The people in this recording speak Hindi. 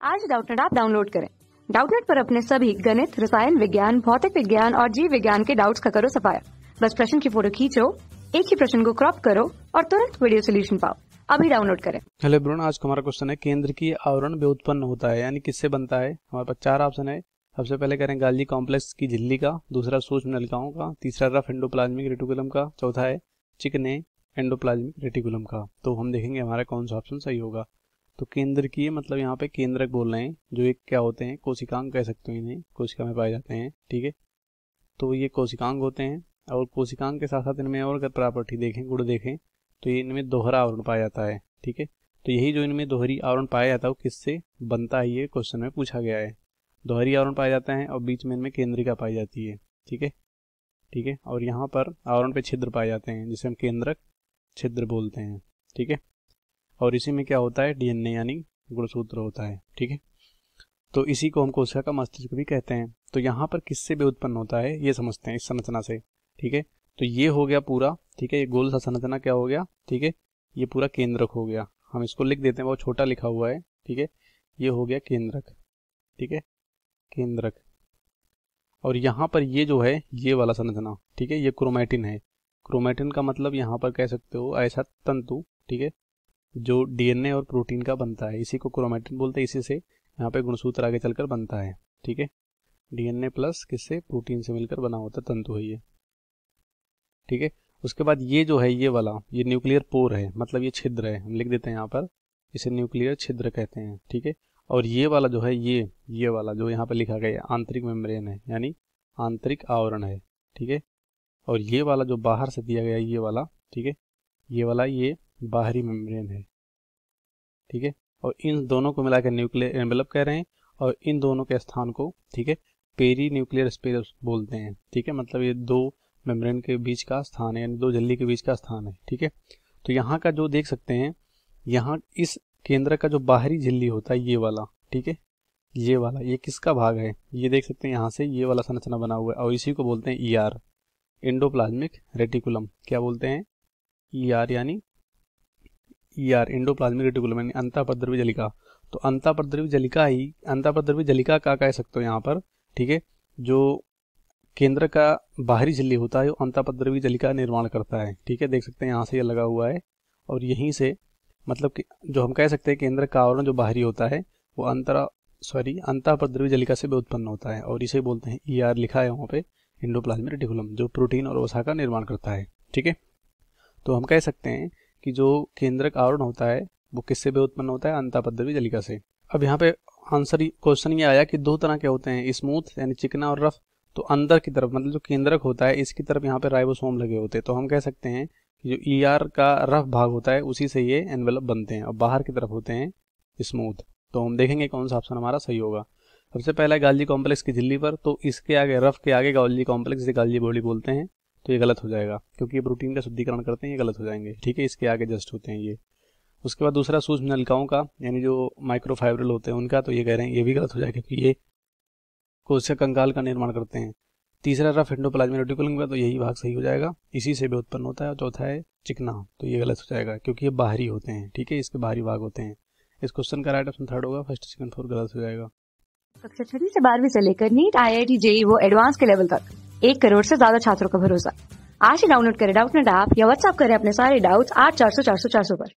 आज डाउटनेट ऐप डाउनलोड करें। डाउटनेट पर अपने सभी गणित, रसायन विज्ञान, भौतिक विज्ञान और जीव विज्ञान के डाउट्स का करो सफाया। बस प्रश्न की फोटो खींचो, एक ही प्रश्न को क्रॉप करो और तुरंत वीडियो सोल्यूशन पाओ। अभी डाउनलोड करें। हेलो एवरीवन, आज का हमारा क्वेश्चन है केंद्र की आवरण व्युत्पन्न होता है, यानी किससे बनता है। हमारे पास चार ऑप्शन है। सबसे पहले करें गाल्जी कॉम्प्लेक्स की झिल्ली का, दूसरा सूक्ष्म नलिकाओं का, तीसरा रफ एंडोप्लाज्मिक रेटिकुलम का, चौथा है चिकने एंडोप्लाज्मिक रेटिकुलम का। तो हम देखेंगे हमारा कौन सा ऑप्शन सही होगा। तो केंद्र की मतलब यहाँ पे केंद्रक बोल रहे हैं, जो एक क्या होते हैं, कोशिकांग कह सकते हो इन्हें, कोशिका में पाए जाते हैं। ठीक है, तो ये कोशिकांग होते हैं और कोशिकांग के साथ साथ इनमें और अगर प्रॉपर्टी देखें, गुण देखें, तो ये इनमें दोहरा आवरण पाया जाता है। ठीक है, तो यही जो इनमें दोहरी आवरण पाया जाता है वो किससे बनता है, ये क्वेश्चन में पूछा गया है। दोहरी आवरण पाया जाता है और बीच में इनमें केंद्रिका पाई जाती है। ठीक है, ठीक है, और यहाँ पर आवरण पे छिद्र पाए जाते हैं जिसे हम केंद्रक छिद्र बोलते हैं। ठीक है, और इसी में क्या होता है, डीएनए यानी गुणसूत्र होता है। ठीक है, तो इसी को हम कोशिका का मस्तिष्क भी कहते हैं। तो यहाँ पर किससे व्युत्पन्न होता है ये समझते हैं, इस संरचना से। ठीक है, तो ये हो गया पूरा। ठीक है, ये गोल सा संरचना क्या हो गया, ठीक है, ये पूरा केंद्रक हो गया। हम इसको लिख देते हैं, बहुत छोटा लिखा हुआ है। ठीक है, ये हो गया केंद्रक। ठीक है, केंद्रक। और यहाँ पर ये जो है ये वाला संरचना, ठीक है, ये क्रोमैटिन है। क्रोमैटिन का मतलब यहाँ पर कह सकते हो ऐसा तंतु, ठीक है, जो डीएनए और प्रोटीन का बनता है, इसी को क्रोमैटिन बोलते हैं। इसी से यहाँ पे गुणसूत्र आगे चलकर बनता है। ठीक है, डीएनए प्लस किससे, प्रोटीन से मिलकर बना होता तंतु है ये। ठीक है, उसके बाद ये जो है ये वाला, ये न्यूक्लियर पोर है, मतलब ये छिद्र है, हम लिख देते हैं यहाँ पर, इसे न्यूक्लियर छिद्र कहते हैं। ठीक है, और ये वाला जो है ये वाला जो यहाँ पे लिखा गया है आंतरिक मेम्ब्रेन है, यानी आंतरिक आवरण है। ठीक है, और ये वाला जो बाहर से दिया गया ये वाला, ठीक है, ये वाला ये बाहरी मेम्ब्रेन है। ठीक है, और इन दोनों को मिलाकर न्यूक्लियर एनवेलप कह रहे हैं, और इन दोनों के स्थान को, ठीक है, पेरी न्यूक्लियर स्पेस बोलते हैं। ठीक है, मतलब ये दो मेम्ब्रेन के बीच का स्थान है, यानी दो झिल्ली के बीच का स्थान है। ठीक है, तो यहाँ का जो देख सकते हैं, यहाँ इस केंद्र का जो बाहरी झिल्ली होता है ये वाला, ठीक है, ये वाला, ये किसका भाग है, ये देख सकते हैं यहाँ से ये वाला संरचना बना हुआ है, और इसी को बोलते हैं ईआर, एंडोप्लाज्मिक रेटिकुलम। क्या बोलते हैं, ईआर, यानी ईआर एंडोप्लाज्मिक रेटिकुलम, यानी अंतःपद्रव्य जलिका। तो अंतःपद्रव्य जलिका ही, अंतःपद्रव्य जलिका का कह सकते हो यहाँ पर। ठीक है, जो केंद्र का बाहरी झिल्ली होता है वो अंतःपद्रव्य जलिका निर्माण करता है। ठीक है, देख सकते हैं यहाँ से ये लगा हुआ है, और यहीं से मतलब कि जो हम कह सकते हैं केंद्र का आवरण जो बाहरी होता है वो अंतःपद्रव्य जलिका से भी उत्पन्न होता है, और इसे बोलते हैं ईआर, लिखा है वहाँ पे एंडोप्लाज्मिक रेटिकुलम, जो प्रोटीन और वसा का निर्माण करता है। ठीक है, तो हम कह सकते हैं कि जो केंद्रक आवरण होता है वो किससे भी उत्पन्न होता है, अंतःपद्रव्य जलिका से। अब यहाँ पे आंसर क्वेश्चन ये आया कि दो तरह के होते हैं, स्मूथ यानी चिकना और रफ। तो अंदर की तरफ मतलब जो केंद्रक होता है इसकी तरफ यहाँ पे राइबोसोम लगे होते हैं, तो हम कह सकते हैं कि जो ईआर का रफ भाग होता है उसी से ये एनवेलप बनते हैं, और बाहर की तरफ होते हैं स्मूथ। तो हम देखेंगे कौन सा ऑप्शन हमारा सही होगा। सबसे पहला गाल्जी कॉम्प्लेक्स की झिल्ली पर, तो इसके आगे रफ के आगे गाल्जी कॉम्प्लेक्स, जिसे गाल्जी बॉडी बोलते हैं, तो ये गलत हो जाएगा क्योंकि ये प्रोटीन का शुद्धिकरण करते हैं, ये गलत हो जाएंगे। ठीक है, इसके आगे जस्ट होते हैं ये। उसके बाद दूसरा सूक्ष्म नलिकाओं का, यानी जो माइक्रोफाइब्रिल होते हैं उनका, तो ये कह रहे हैं ये भी गलत हो जाएगा क्योंकि ये कोशिका कंकाल का निर्माण करते हैं। तीसरा रफ एंडोप्लाज्मिक रेटिकुलम का, तो यही भाग सही हो जाएगा, इसी से भी उत्पन्न होता है। और चौथा है चिकना, तो ये गलत हो जाएगा क्योंकि ये बाहरी होते हैं। ठीक है, इसके बाहरी भाग होते हैं। इस क्वेश्चन का राइट ऑप्शन थर्ड होगा, फर्स्ट सेकंड फोर्थ गलत हो जाएगा। कक्षा 6 से 12वीं से लेकर नीट, IIT, JEE वो एडवांस के लेवल तक 1 करोड़ से ज्यादा छात्रों का भरोसा। आज ही डाउनलोड करें डाउटनेट ऐप या व्हाट्सएप करें अपने सारे डाउट्स 8400 400 400 पर।